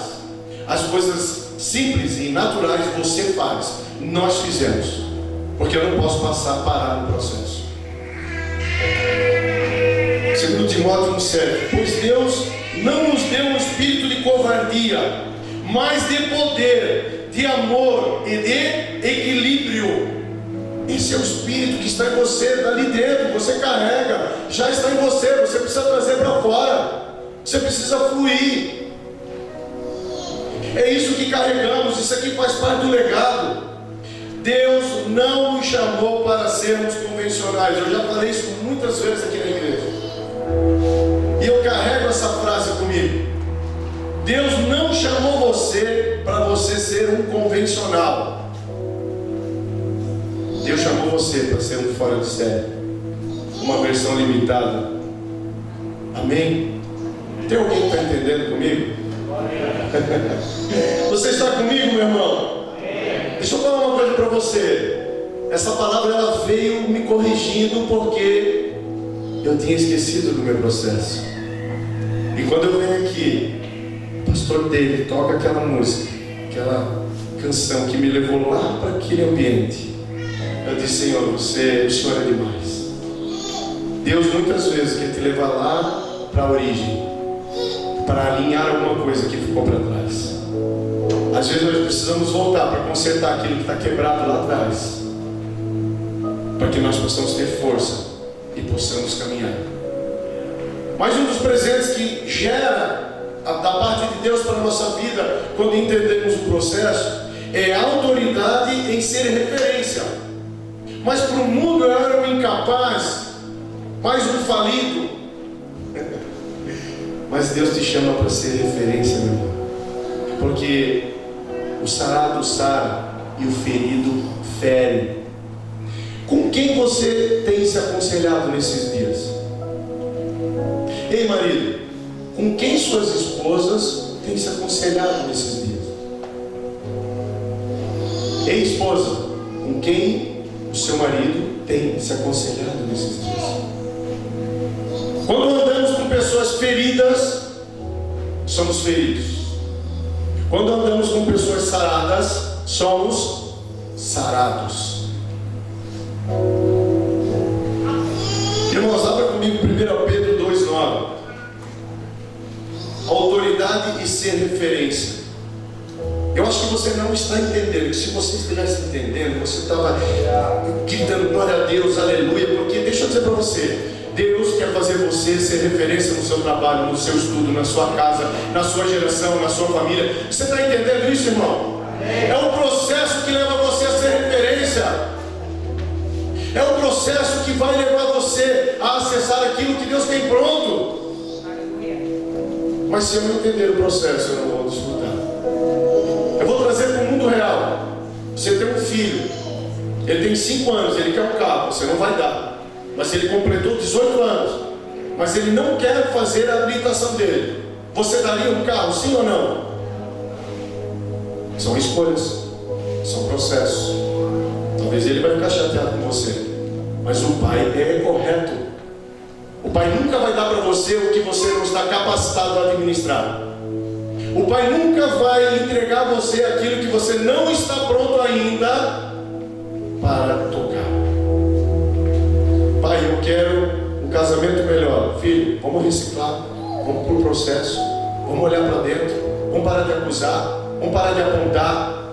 As coisas simples e naturais você faz. Nós fizemos. Porque eu não posso parar no processo. 2 Timóteo 1,7. Pois Deus não nos deu um espírito de covardia, mas de poder, de amor e de equilíbrio. Esse é o espírito que está em você, está ali dentro, você carrega, já está em você, você precisa trazer para fora, você precisa fluir. É isso que carregamos, isso aqui faz parte do legado. Deus não nos chamou para sermos convencionais. Eu já falei isso muitas vezes aqui na igreja, e eu carrego essa frase comigo. Deus não chamou você para você ser um convencional. Deus chamou você para ser um fora de série, uma versão limitada. Amém? Tem alguém que está entendendo comigo? Você está comigo, meu irmão? Deixa eu falar uma coisa para você. Essa palavra ela veio me corrigindo porque eu tinha esquecido do meu processo. E quando eu venho aqui, o pastor David toca aquela música, aquela canção que me levou lá para aquele ambiente. Eu disse, Senhor, o Senhor é demais. Deus muitas vezes quer te levar lá para a origem, para alinhar alguma coisa que ficou para trás. Às vezes nós precisamos voltar para consertar aquilo que está quebrado lá atrás, para que nós possamos ter força e possamos caminhar. Mas um dos presentes que gera da parte de Deus para a nossa vida, quando entendemos o processo, é a autoridade em ser referência. Mas para o mundo eu era um incapaz, mais um falido. Mas Deus te chama para ser referência, meu irmão. Porque o sarado sara e o ferido fere. Com quem você tem se aconselhado nesses dias? Ei, marido, com quem suas esposas têm se aconselhado nesses dias? Ei, esposa, com quem o seu marido tem se aconselhado nesses dias? Quando andamos com pessoas feridas, somos feridos. Quando andamos com pessoas saradas, somos sarados. Irmãos, abra comigo 1 Pedro 2,9. Autoridade e ser referência. Eu acho que você não está entendendo. Se você estivesse entendendo, você estava gritando glória a Deus, aleluia. Porque deixa eu dizer para você, Deus quer fazer você ser referência no seu trabalho, no seu estudo, na sua casa, na sua geração, na sua família. Você está entendendo isso, irmão? É um processo que leva você a ser referência. É um processo que vai levar você a acessar aquilo que Deus tem pronto. Mas se eu não entender o processo, eu não vou desfrutar. Eu vou trazer para o mundo real. Você tem um filho, ele tem 5 anos, ele quer um carro, você não vai dar. Mas ele completou 18 anos, mas ele não quer fazer a habilitação dele. Você daria um carro, sim ou não? São escolhas, são processos. Talvez ele vai ficar chateado com você, mas o pai é correto. O pai nunca vai dar para você o que você não está capacitado a administrar. O pai nunca vai entregar a você aquilo que você não está pronto ainda para tocar. Pai, eu quero um casamento melhor. Filho, vamos reciclar, vamos para o processo. Vamos olhar para dentro. Vamos parar de acusar. Vamos parar de apontar.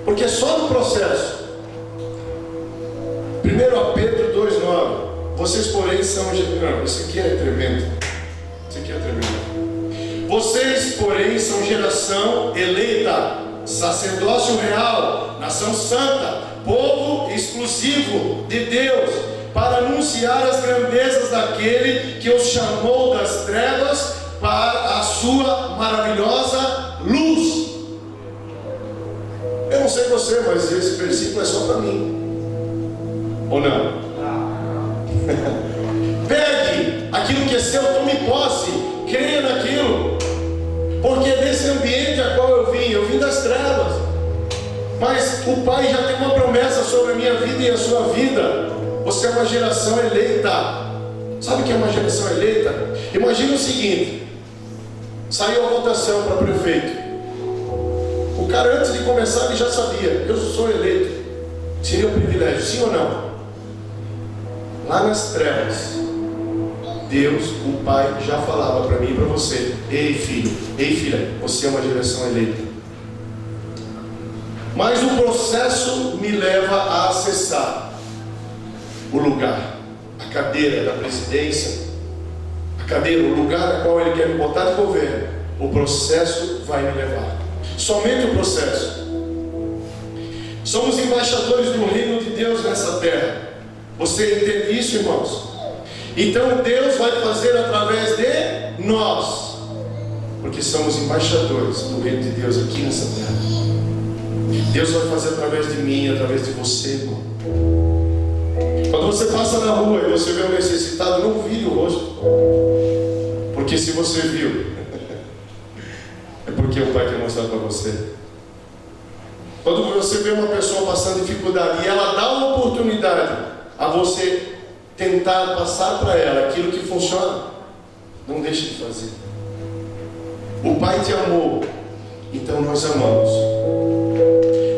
Porque é só no processo. 1 Pedro 2,9. Vocês, porém, são... Não, isso aqui é tremendo. Isso aqui é tremendo. Vocês, porém, são geração eleita, sacerdócio real, nação santa, povo exclusivo de Deus, para anunciar as grandezas daquele que os chamou das trevas para a sua maravilhosa luz. Eu não sei você, mas esse versículo é só para mim. Ou não? Pegue aquilo que é seu, tome posse, creia naquilo, porque desse ambiente a qual eu vim das trevas, mas o Pai já tem uma promessa sobre a minha vida e a sua vida. Você é uma geração eleita. Sabe o que é uma geração eleita? Imagina o seguinte: saiu a votação para prefeito. O cara, antes de começar, ele já sabia: eu sou eleito. Seria um privilégio, sim ou não? Lá nas trevas, Deus, o Pai, já falava para mim e para você: ei filho, ei filha, você é uma geração eleita. Mas o processo me leva a acessar o lugar, a cadeira da presidência, a cadeira, o lugar a qual Ele quer me botar de governo. O processo vai me levar, somente o processo. Somos embaixadores do reino de Deus nessa terra. Você entende isso, irmãos? Então Deus vai fazer através de nós, porque somos embaixadores do reino de Deus aqui nessa terra. Deus vai fazer através de mim, através de você, irmão. Quando você passa na rua e você vê um necessitado, não vire o rosto, porque se você viu, é porque o Pai quer mostrar para você. Quando você vê uma pessoa passando dificuldade e ela dá uma oportunidade a você tentar passar para ela aquilo que funciona, não deixe de fazer. O Pai te amou, então nós amamos.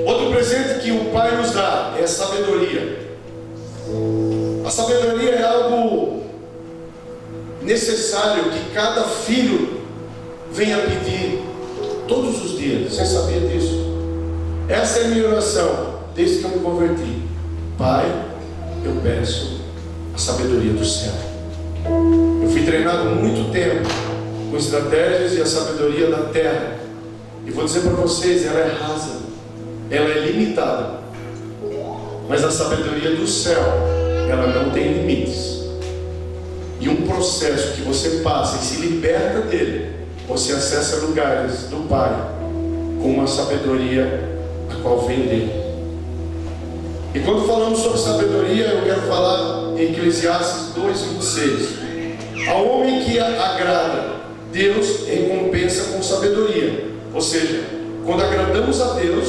Outro presente que o Pai nos dá é a sabedoria. A sabedoria é algo necessário que cada filho venha pedir todos os dias. Você sabia disso? Essa é a minha oração desde que eu me converti. Pai, eu peço a sabedoria do céu. Eu fui treinado muito tempo com estratégias e a sabedoria da terra. E vou dizer para vocês, ela é rasa, ela é limitada. Mas a sabedoria do céu, ela não tem limites. E um processo que você passa e se liberta dele, você acessa lugares do Pai com uma sabedoria a qual vem dele. E quando falamos sobre sabedoria, eu quero falar em Eclesiastes 2:26. Ao homem que agrada, Deus recompensa com sabedoria. Ou seja, quando agradamos a Deus,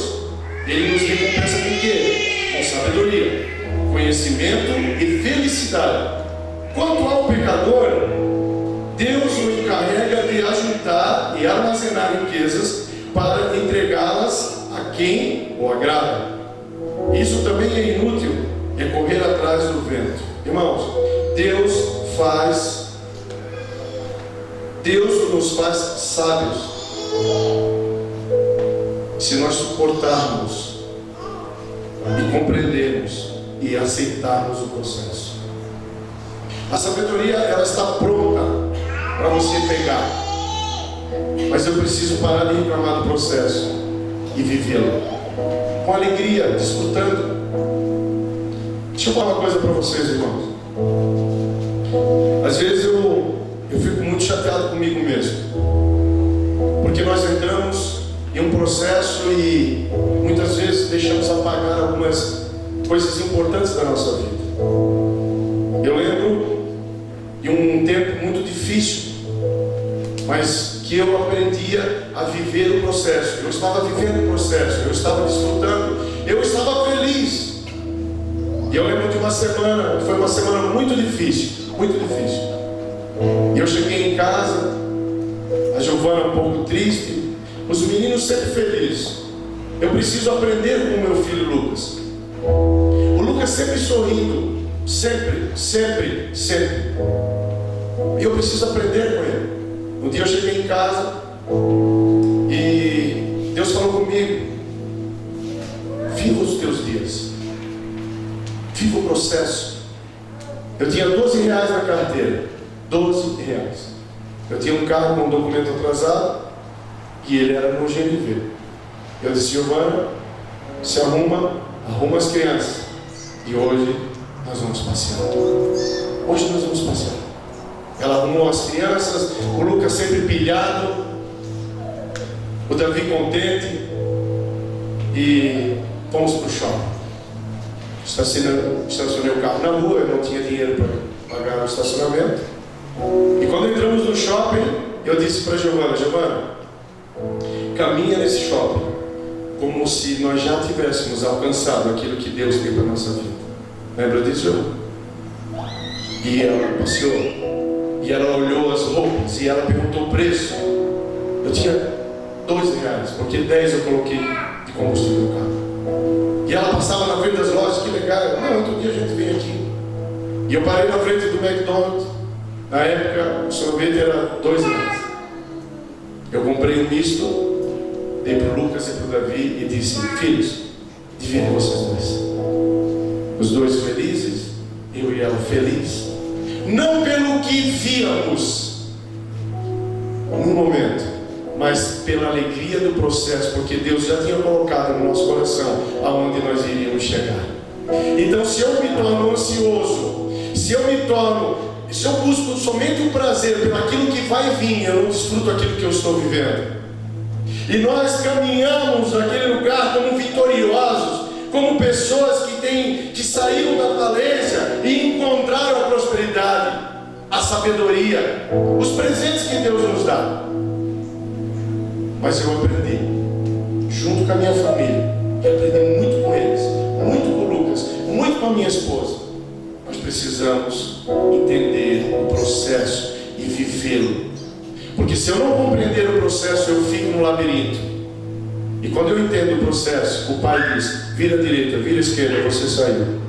Ele nos recompensa com o quê? Com sabedoria, conhecimento e felicidade. Quanto ao pecador, Deus o encarrega de ajuntar e armazenar riquezas para entregá-las a quem o agrada. Isso também é inútil, é correr atrás do vento. Irmãos, Deus nos faz sábios se nós suportarmos e compreendermos e aceitarmos o processo. A sabedoria, ela está pronta para você pegar, mas eu preciso parar de reclamar do processo e vivê-lo com alegria, desfrutando. Deixa eu falar uma coisa para vocês, irmãos. Às vezes eu fico muito chateado comigo mesmo, porque nós entramos em um processo e muitas vezes deixamos apagar algumas coisas importantes da nossa vida. Eu lembro de um tempo muito difícil, mas que eu aprendia a viver o processo. Eu estava vivendo o processo, eu estava desfrutando, eu estava feliz. E eu lembro de uma semana, que foi uma semana muito difícil, muito difícil. E eu cheguei em casa, a Giovana um pouco triste, os meninos sempre felizes. Eu preciso aprender com o meu filho Lucas. O Lucas sempre sorrindo, sempre, sempre, sempre. E eu preciso aprender com ele. Um dia eu cheguei em casa E Deus falou comigo: viva os teus dias, viva o processo. Eu tinha R$12 na carteira, R$12. Eu tinha um carro com um documento atrasado e ele era no GNV. Eu disse: Giovana, se arruma as crianças e hoje nós vamos passear. Hoje nós vamos passear. Ela arrumou as crianças, o Lucas sempre pilhado, o Davi contente, e fomos para o shopping. Estacionei o carro na rua, eu não tinha dinheiro para pagar o estacionamento. E quando entramos no shopping, eu disse para Giovana: Giovana, caminha nesse shopping como se nós já tivéssemos alcançado aquilo que Deus tem para a nossa vida. Lembra disso, Giovana? E ela passeou. E ela olhou as roupas e ela perguntou o preço. Eu tinha R$12, porque 10 eu coloquei de combustível no carro. E ela passava na frente das lojas, que legal. Não, outro dia a gente vem aqui. E eu parei na frente do McDonald's. Na época o sorvete era R$2. Eu comprei um misto, dei para o Lucas e para o Davi e disse: filhos, dividem vocês dois. Os dois felizes, eu e ela feliz. Não pelo que víamos no momento, mas pela alegria do processo, porque Deus já tinha colocado no nosso coração aonde nós iríamos chegar. Então, se eu me torno ansioso, se eu busco somente o prazer pelo aquilo que vai vir, eu não desfruto aquilo que eu estou vivendo. E nós caminhamos naquele lugar como vitoriosos, como pessoas que saíram da falência e encontraram a prosperidade, a sabedoria, os presentes que Deus nos dá. Mas eu aprendi, junto com a minha família, eu aprendi muito com eles, muito com o Lucas, muito com a minha esposa. Nós precisamos entender o processo e vivê-lo. Porque se eu não compreender o processo, eu fico no labirinto. E quando eu entendo o processo, o pai diz: vira à direita, vira à esquerda, você saiu.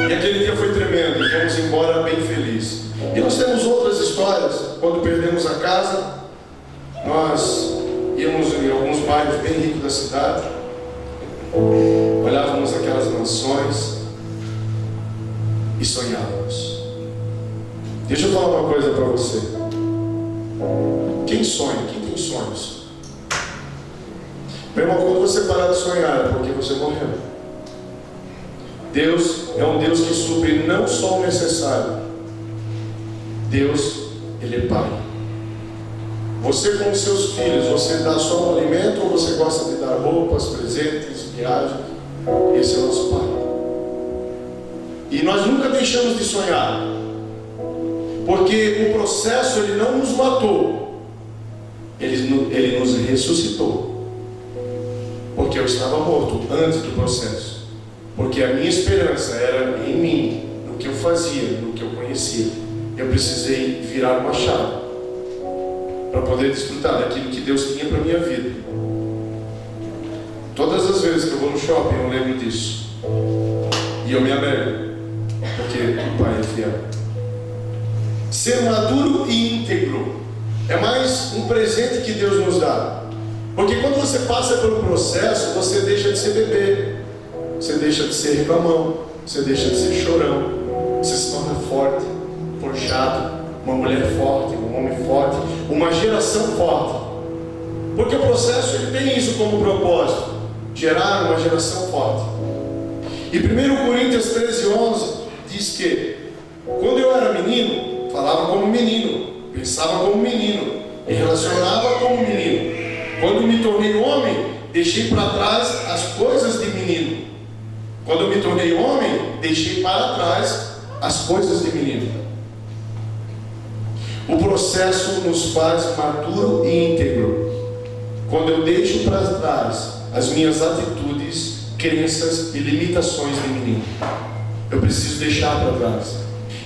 E aquele dia foi tremendo, e fomos embora bem felizes. E nós temos outras histórias. Quando perdemos a casa, nós íamos em alguns bairros bem ricos da cidade, olhávamos aquelas mansões e sonhávamos. Deixa eu falar uma coisa para você. Quem sonha? Quem tem sonhos? Meu irmão, quando você parar de sonhar é porque você morreu. Deus é um Deus que supre não só o necessário. Deus, Ele é Pai. Você com os seus filhos, você dá só um alimento ou você gosta de dar roupas, presentes, viagem? Esse é o nosso Pai. E nós nunca deixamos de sonhar, porque o processo Ele não nos matou, Ele nos ressuscitou. Porque eu estava morto antes do processo, porque a minha esperança era em mim, no que eu fazia, no que eu conhecia. Eu precisei virar uma chave para poder desfrutar daquilo que Deus tinha para a minha vida. Todas as vezes que eu vou no shopping eu lembro disso, e eu me alegro, porque o Pai é fiel. Ser maduro e íntegro é mais um presente que Deus nos dá. Porque quando você passa pelo processo, você deixa de ser bebê, você deixa de ser reclamão, você deixa de ser chorão, você se torna forte, forjado, uma mulher forte, um homem forte, uma geração forte. Porque o processo ele tem isso como propósito, gerar uma geração forte. E 1 Coríntios 13:11 diz que quando eu era menino, falava como menino, pensava como menino, me relacionava como menino. Quando me tornei homem, deixei para trás as coisas de menino. Quando eu me tornei homem, deixei para trás as coisas de menino. O processo nos faz maduro e íntegro. Quando eu deixo para trás as minhas atitudes, crenças e limitações de menino, eu preciso deixar para trás.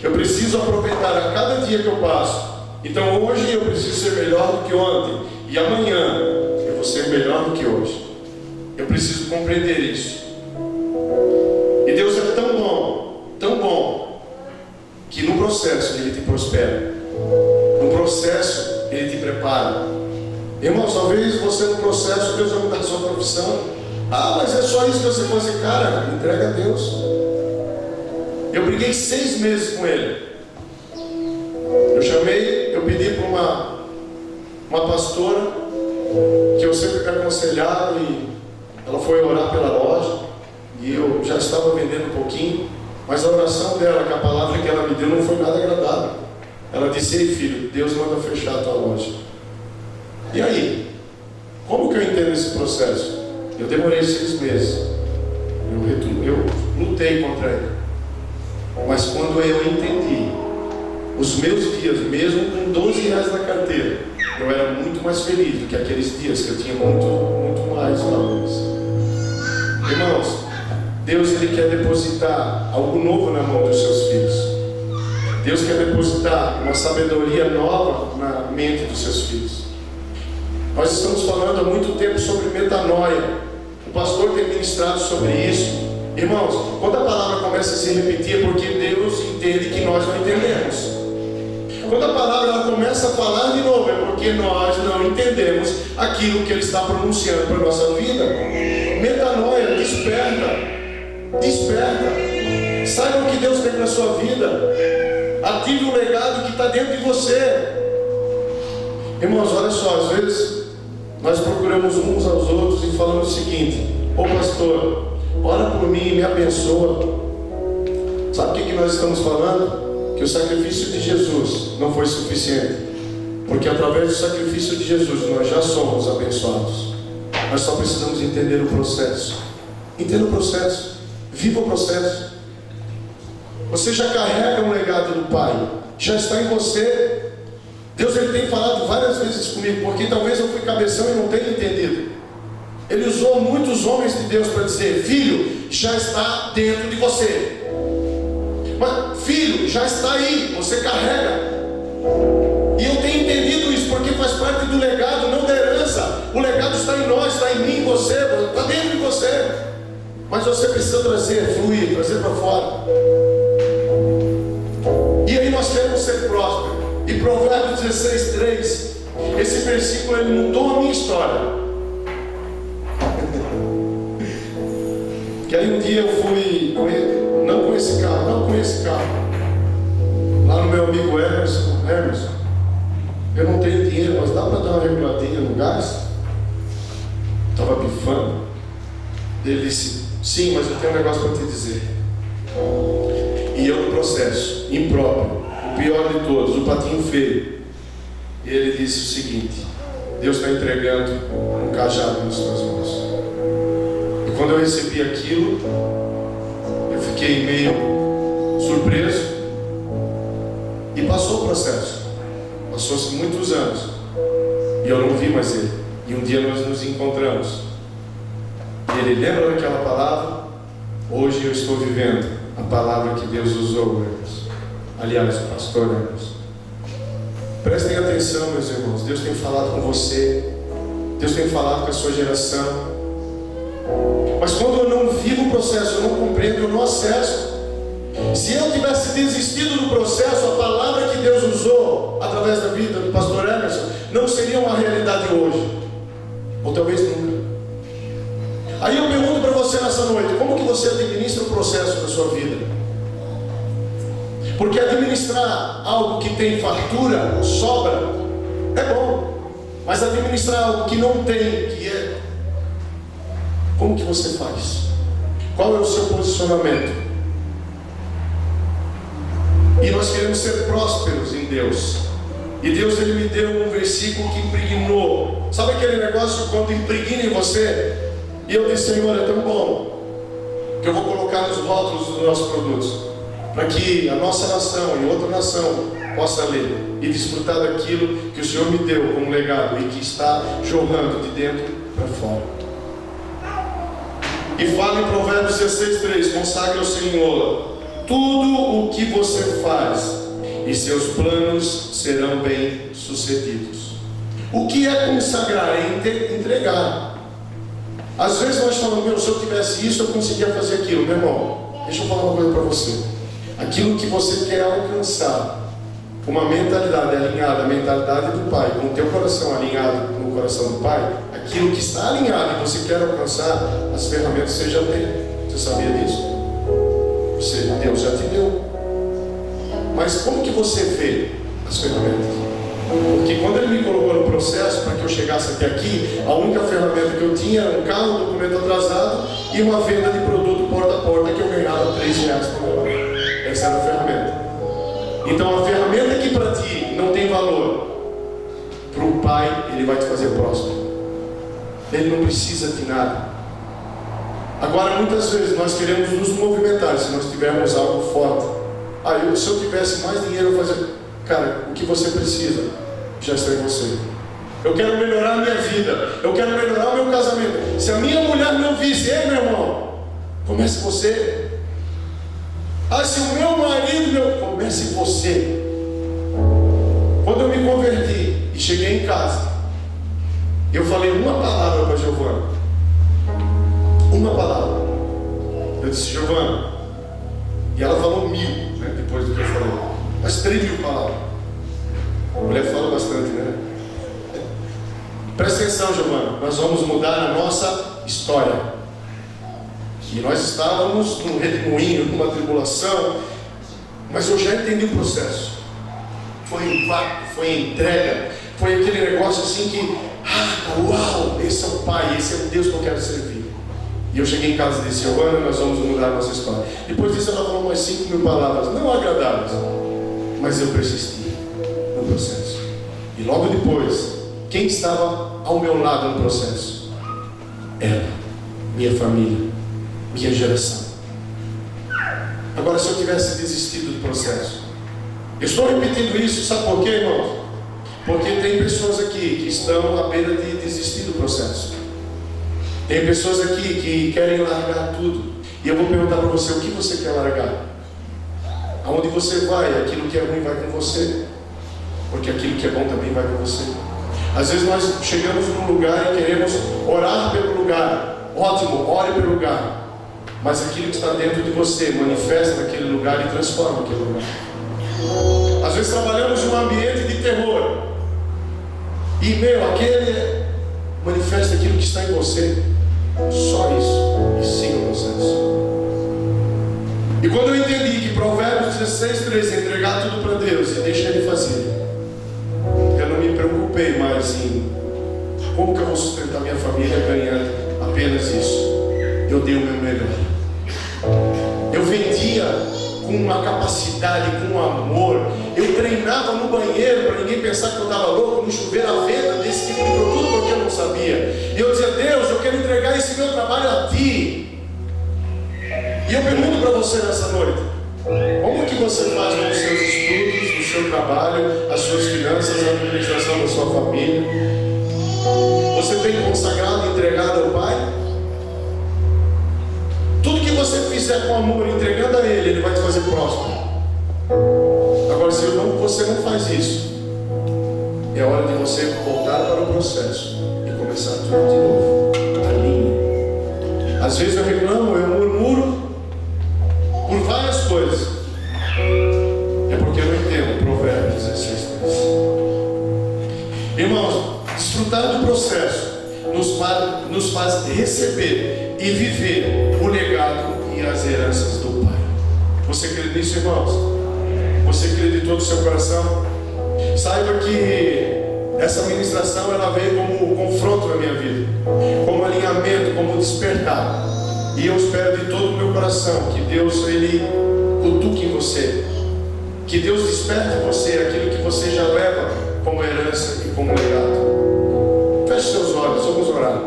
Eu preciso aproveitar a cada dia que eu passo. Então hoje eu preciso ser melhor do que ontem, e amanhã eu vou ser melhor do que hoje. Eu preciso compreender isso. E Deus é tão bom, que no processo Ele te prospera. No processo Ele te prepara. Irmãos, talvez você no processo, Deus vai mudar a sua profissão. Ah, mas é só isso que você fazer. Cara, entrega a Deus. Eu briguei 6 meses com ele. Eu pedi para uma pastora que eu sempre me aconselhava, e ela foi orar pela loja, e eu já estava vendendo um pouquinho, mas a oração dela, com a palavra que ela me deu, não foi nada agradável. Ela disse: ei filho, Deus manda fechar a tua loja. E aí? Como que eu entendo esse processo? Eu demorei 6 meses. Eu lutei contra ele. Mas quando eu entendi, os meus dias, mesmo com 12 reais na carteira, eu era muito mais feliz do que aqueles dias que eu tinha muito mais valores. Irmãos, Deus, Ele quer depositar algo novo na mão dos seus filhos. Deus quer depositar uma sabedoria nova na mente dos seus filhos. Nós estamos falando há muito tempo sobre metanoia. O pastor tem ministrado sobre isso. Irmãos, quando a palavra começa a se repetir, é porque Deus entende que nós não entendemos. Quando a palavra ela começa a falar de novo, é porque nós não entendemos aquilo que Ele está pronunciando para a nossa vida. Metanoia, desperta. Saiba o que Deus tem para a sua vida. Ative o legado que está dentro de você. Irmãos, olha só, às vezes nós procuramos uns aos outros e falamos o seguinte: ô pastor, ora por mim e me abençoa. Sabe o que nós estamos falando? Que o sacrifício de Jesus não foi suficiente, porque através do sacrifício de Jesus nós já somos abençoados. Nós só precisamos entender o processo. Entenda o processo, viva o processo. Você já carrega um legado do Pai, já está em você. Deus, Ele tem falado várias vezes comigo, porque talvez eu fui cabeção e não tenha entendido. Ele usou muitos homens de Deus para dizer: filho, já está dentro de você. Mas filho, já está aí, você carrega. E eu tenho entendido isso, porque faz parte do legado, não da herança. O legado está em nós, está em mim, em você, está dentro de você. Mas você precisa trazer, fluir, trazer para fora. E aí nós queremos ser prósperos. E Provérbios 16:3, esse versículo ele mudou a minha história. Que aí um dia eu fui, não com esse carro, lá no meu amigo Emerson, eu não tenho dinheiro, mas dá para dar uma reguladinha no gás? Estava pifando. Ele disse: sim, mas eu tenho um negócio para te dizer. E eu no processo, impróprio, o pior de todos, o patinho feio, ele disse o seguinte: Deus está entregando um cajado nas suas mãos. E quando eu recebi aquilo, eu fiquei meio surpreso. E passou o processo. Passou-se muitos anos e eu não vi mais ele. E um dia nós nos encontramos. E ele lembra daquela palavra? Hoje eu estou vivendo a palavra que Deus usou, meus. Aliás, o pastor Emerson. Prestem atenção, meus irmãos. Deus tem falado com você. Deus tem falado com a sua geração. Mas quando eu não vivo o processo, eu não compreendo, eu não acesso. Se eu tivesse desistido do processo, a palavra que Deus usou através da vida do pastor Emerson não seria uma realidade hoje, ou talvez nunca. Aí eu pergunto para você nessa noite: como que você administra o processo da sua vida? Porque administrar algo que tem fartura, sobra, é bom. Mas administrar algo que não tem, que é, como que você faz? Qual é o seu posicionamento? E nós queremos ser prósperos em Deus. E Deus, Ele me deu um versículo que impregnou. Sabe aquele negócio quando impregna em você? E eu disse: Senhor, é tão bom que eu vou colocar nos rótulos dos nossos produtos, para que a nossa nação e outra nação possa ler e desfrutar daquilo que o Senhor me deu como legado e que está jorrando de dentro para fora. E fala em Provérbios 16:3: consagre ao Senhor tudo o que você faz, e seus planos serão bem sucedidos. O que é consagrar? É entregar. Às vezes nós falamos: se eu tivesse isso, eu conseguia fazer aquilo. Meu irmão, deixa eu falar uma coisa para você. Aquilo que você quer alcançar, uma mentalidade alinhada à mentalidade do Pai, com o teu coração alinhado com o coração do Pai, aquilo que está alinhado e você quer alcançar, as ferramentas você já tem. Você sabia disso? Deus já te deu. Mas como que você vê as ferramentas? Porque quando Ele me colocou no processo para que eu chegasse até aqui, a única ferramenta que eu tinha era um carro, um documento atrasado e uma venda de produto porta a porta que eu ganhava R$3 por hora. Essa era a ferramenta. Então a ferramenta que para ti não tem valor, para o Pai Ele vai te fazer próspero. Ele não precisa de nada. Agora muitas vezes nós queremos nos movimentar se nós tivermos algo forte. Se eu tivesse mais dinheiro eu fazer. Cara, o que você precisa já está em você. Eu quero melhorar a minha vida, eu quero melhorar o meu casamento. Se a minha mulher me ouvisse: ei meu irmão, comece você. Se o meu marido comece você. Quando eu me converti e cheguei em casa, eu falei uma palavra para Giovana. Uma palavra. Eu disse: Giovana. E ela falou 1000, né, depois do que eu falei. Mas 3.000 palavras. A mulher fala bastante, né? Presta atenção, Giovana. Nós vamos mudar a nossa história. E nós estávamos num redemoinho, numa tribulação, mas eu já entendi o processo. Foi impacto, foi entrega, foi aquele negócio assim que, uau, esse é o Pai, esse é o Deus que eu quero servir. E eu cheguei em casa e disse: Giovana, nós vamos mudar a nossa história. Depois disso ela falou mais 5.000 palavras, não agradáveis, mas eu persisti no processo. E logo depois, quem estava ao meu lado no processo? Ela, minha família, minha geração. Agora, se eu tivesse desistido do processo, eu estou repetindo isso, sabe por quê, irmãos? Porque tem pessoas aqui que estão à beira de desistir do processo. Tem pessoas aqui que querem largar tudo. E eu vou perguntar para você: o que você quer largar? Aonde você vai, aquilo que é ruim vai com você, porque aquilo que é bom também vai com você. Às vezes nós chegamos num lugar e queremos orar pelo lugar. Ótimo, ore pelo lugar. Mas aquilo que está dentro de você manifesta naquele lugar e transforma aquele lugar. Às vezes trabalhamos em um ambiente de terror e aquele manifesta aquilo que está em você. Só isso. E siga o processo. E quando eu entendi que Provérbios 16:13 é entregar tudo para Deus e deixar Ele fazer, eu não me preocupei mais em como que eu vou sustentar minha família ganhando apenas isso. Eu dei o meu melhor. Eu vendia com uma capacidade, com um amor. Eu treinava no banheiro para ninguém pensar que eu estava louco, no chuveiro à venda desse tipo de produto, porque eu não sabia. E eu dizia: Deus, eu quero entregar esse meu trabalho a Ti. E eu pergunto para você nessa noite: como que você faz nos seus estudos, no seu trabalho, as suas finanças, a administração da sua família? Você tem consagrado e entregado ao Pai? Tudo que você fizer com amor, entregando a Ele, Ele vai te fazer próspero. Agora, se você não faz isso, é hora de você voltar para o processo e começar tudo de novo. Alinhe. Às vezes eu reclamo, eu murmuro por várias coisas. É porque eu não entendo Provérbios 16:13. Irmãos, desfrutar do processo nos faz receber e viver o legado e as heranças do Pai. Você crê nisso, irmãos? Você crê de todo o seu coração? Saiba que essa ministração ela veio como confronto na minha vida, como alinhamento, como despertar. E eu espero de todo o meu coração que Deus Ele cutuque em você, que Deus desperte em você aquilo que você já leva como herança e como legado. Feche seus olhos, vamos orar.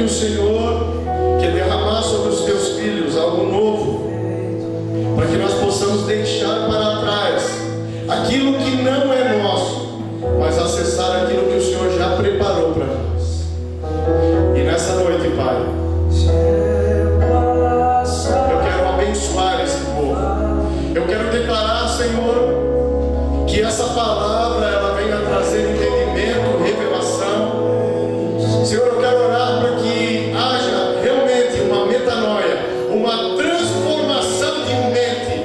Senhor, quer derramar sobre os teus Senhor, que essa palavra ela venha trazer entendimento, revelação. Senhor, eu quero orar para que haja realmente uma metanoia, uma transformação de mente.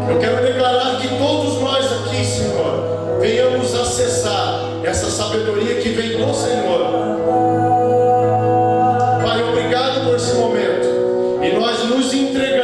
Eu quero declarar que todos nós aqui, Senhor, venhamos acessar essa sabedoria que vem do Senhor. Pai, obrigado por esse momento. E nós nos entregamos